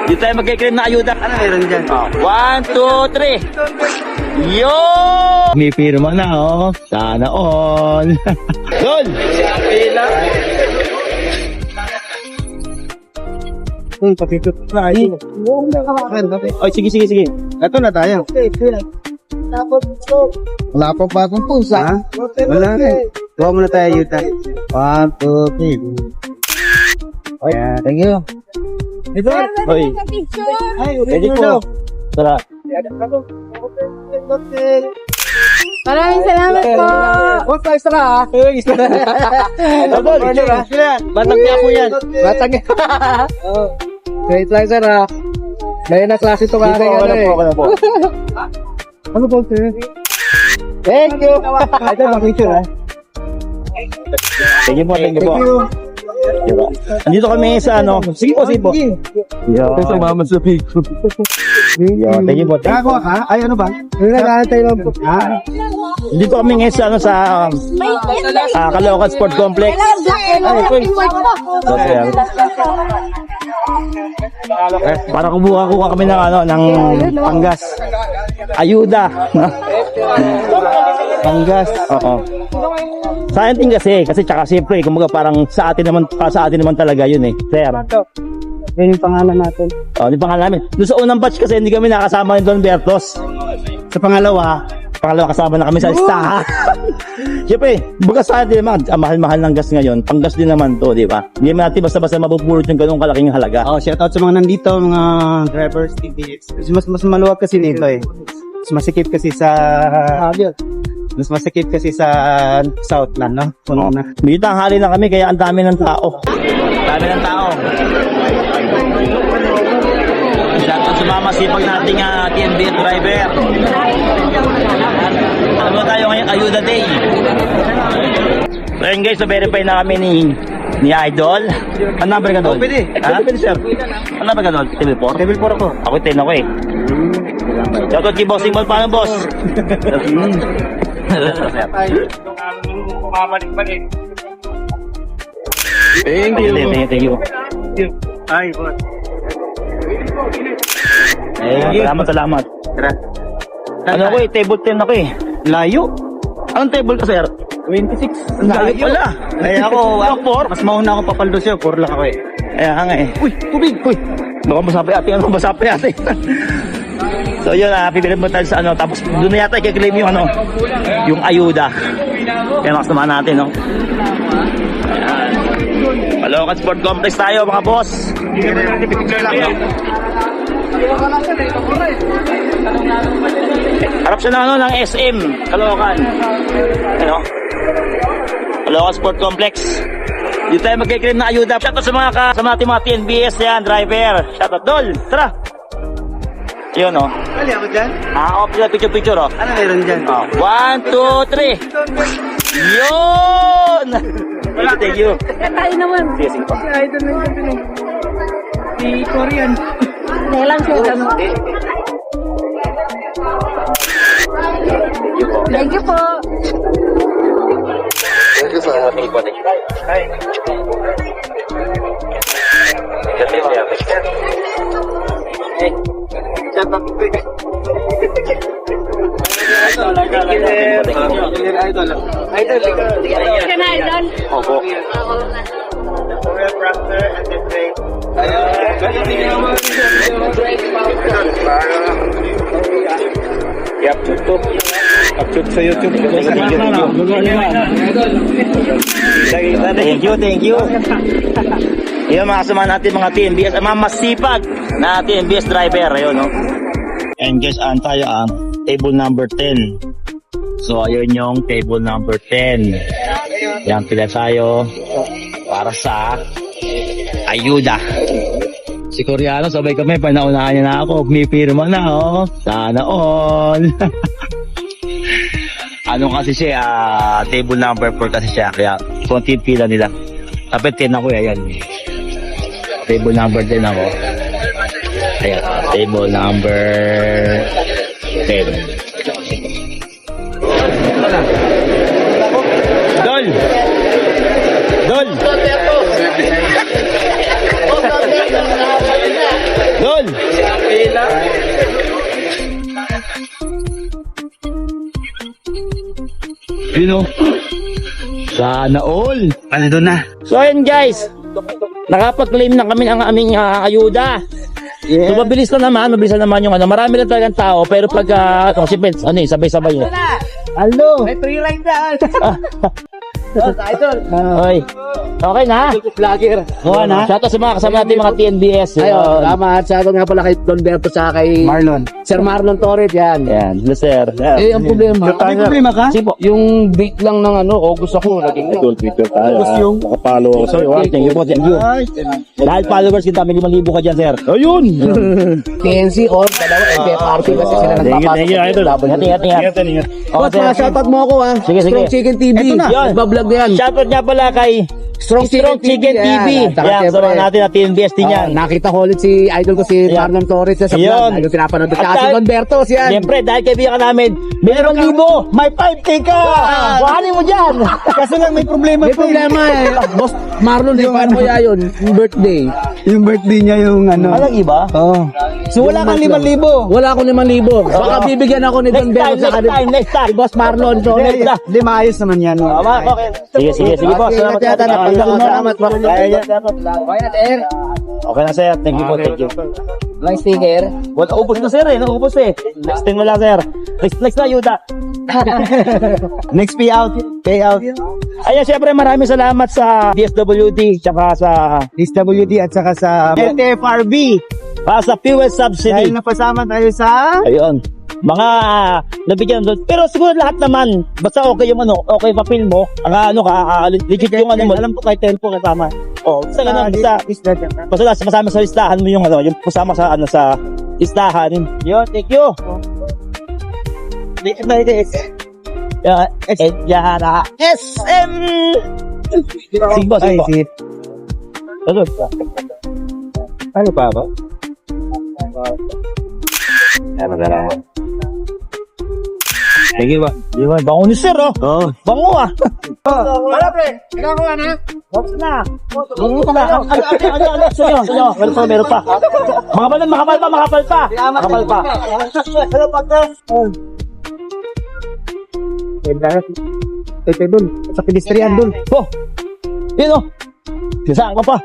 Dito tayo magkiklaim na ayuda. Ano meron dyan? 1, 2, 3. Yo! May firma na, oh. Sana all. Dol! Papipit na ayun. Oy, sige. Ito na tayo. Wala pa ba akong pusa? Wala na. Gawa muna tayo, Yuta. 1, 2, 3. Okay, thank you. Ito. Oy. Ay, Ready po. Tara. Maraming salamat po. Huwag tayo sara, ha? Double. Batang niya po yan. Batang niya. Wait lang, sir, ha? Ngayon na klase ito kaya Ano po. Ano po, sir? Thank you. Ito, makicture, ha? Thank you po. Diba? Andito kami sa ano. Sige po. Yo. mama sa picture. Yo, thank you po. Nakakuha ka? Ay, ano ba? Yung nag-aantay lang po. Ha? Dito kami ngayon sa ano sa Caloocan Sport Complex. Para kumuha kami ng ano ng panggas. Ayuda. Panggas. Oo. Sa atin kasi tsaka siyempre kumbaga parang sa atin naman talaga yun eh. Sir. Yan yung pangalan natin. Oh, yung pangalan namin. Doon sa unang batch kasi hindi kami nakasama ni Don Bertos. Sa pangalawa kasama na kami sa listahan. Siyempre, baga sa atin naman, mahal-mahal ng gas ngayon. Panggas din naman to, di ba? Hindi naman natin basta-basta mapupulot yung ganung kalaking halaga. Oh, shout out sa mga nandito, mga drivers, TVX. Mas maluwag kasi nito eh. Mas masikip kasi sa Southland, no? Puno na. May tanghali na kami kaya ang dami ng tao. Shoutout sa mga masipag nating TNB driver. Ano tayo ngayon? Ayuda Day. So yun guys, verify na kami ni Idol. Ang number ka doon? Pwede. Pwede sir. Ang number ka doon? Table 4? Table 4 ako. Ako 10 ako eh. Shoutout kay Bossing Ball. Paano boss? Thank you. Ay, boss. Salamat. Tara. Ano ko eh, table 10 ako eh. Layo. Anong table ka sir? 26. Layo pala. Kaya ako, mas mauna ako papaldo sa'yo. 4 lang ako eh. Kaya nga eh. Uy, tubig. Uy, baka masapi ate. So yun, pipilip mo tayo sa ano, tapos doon na yata i-claim yung ano, yung ayuda. Kaya makasama natin, no? Ayan. Caloocan Sport Complex tayo, mga boss. Harap siya ng ano, ng SM, Caloocan. Ano? Caloocan Sport Complex. Dito tayo magkiklaim na ayuda. Shoutout sa mga TNBS yan, driver. Shoutout, Dol, tara. Yun, oh. Kali ako dyan? Picture, oh. Ano meron dyan? 1, 2, 3. Yun! Thank you. Tayo naman. Sige pa. Idol na yung Pinoy. Si Korean. Kailan siya ano? Thank you po. Idol. Opo. Yep, YouTube. Upload sa YouTube. Thank you. Yan mga kasama natin mga TNBS, mga masipag na TNBS driver. Ayun, no? And guys, tayo table number 10. So, ayun yung table number 10. Yan, pila tayo para sa ayuda. Si Koreano, sabay kami, panaunahan niya na ako. May firma na, oh. Sana all. Ano kasi siya, table number 4 kasi siya. Kaya, konti pila nila. Tapos 10 ako, ayan. Table number 10 ako. Ayan, table number 10. Dol! Dol! Dol! You know? Sana all. Ano na? So ayun guys, nakapag-claim na kami ng aming ayuda. So mabilis na naman yung ano. Marami na talagang tao, pero pag si Pets, sabay-sabay yun. Hello! May free ride na. Hoy. Okay na? Vlogger. Oo na? Shoutout sa mga kasama natin mga TNBS. Ayun, Ayun. salamat. Shoutout nga pala kay Don Berto sa kay Marlon. Sir Marlon Torres yan. Yan, hello sir. Eh, ang problema, May problema ka? Sipo. yung date lang ng August ako, naging Twitter tayo. yung... Nakapalo ako sa'yo. Thank you po, thank you. Dahil followers kita, may 5,000 ka dyan, sir. Ayun! PNC or dalawa FFRP kasi sila nagpapasok. Ingat. Boss, shoutout mo ako Sige, sige. Strong Chicken TV. Ito na. Yun. Nagbablog na yan. Shoutout niya pala kay Strong Chicken TV. Yan. Saka Yan, syempre, sama natin na TNBS din yan. nakita ko ulit si idol ko si Yan. Marlon Torres sa Yun. vlog. Ayun, pinapanood ko. At Saka si dahil- Don Bertos yan. Siyempre, dahil kaibigan namin, may 5,000, may 5K ka! Kuhanin mo dyan! Kaso lang may problema May problema eh. Boss Marlon, paano kaya yun? Yung birthday. Yung birthday niya yung ano. Walang iba? Oo. So wala kang 5,000. Wala ako 5,000. Baka bibigyan ako ni Don Bertos sa Next time. si Boss Marlon. So, Hindi, maayos naman yan. Tama, okay. Sige boss. Salamat Ingat yata, Salamat po. sir. Okay na sir, thank you po, thank you. May sticker. Wala, ubos na sir naubos eh. Next time wala sir. Next na yuta. Next payout. Ayan, syempre maraming salamat sa DSWD, tsaka sa SWD at saka sa TFRB. sa fuel Dahil subsidy. napasama tayo sa... Ayun. Mga nabigyan doon. Pero siguro lahat naman, basta okay yung okay pa film mo, legit yung mo. Alam ko kay Tempo kasama. Oh, basta ganun, basta masama sa listahan mo yung yung kasama sa sa listahan. Yun, thank you. Yara SM. Sigbo. Ay, si... Ano pa ba? Thank you ba? Bango ni sir, oh. Oo. Bango ah. Wala pre. Ikaw ko na. Box na. Bango ka na. Ano, sa'yo. Meron pa. Makapal pa. Hello, pagka. Ito dun. Sa pedestrian dun. Oh. Yun oh. Saan ka pa?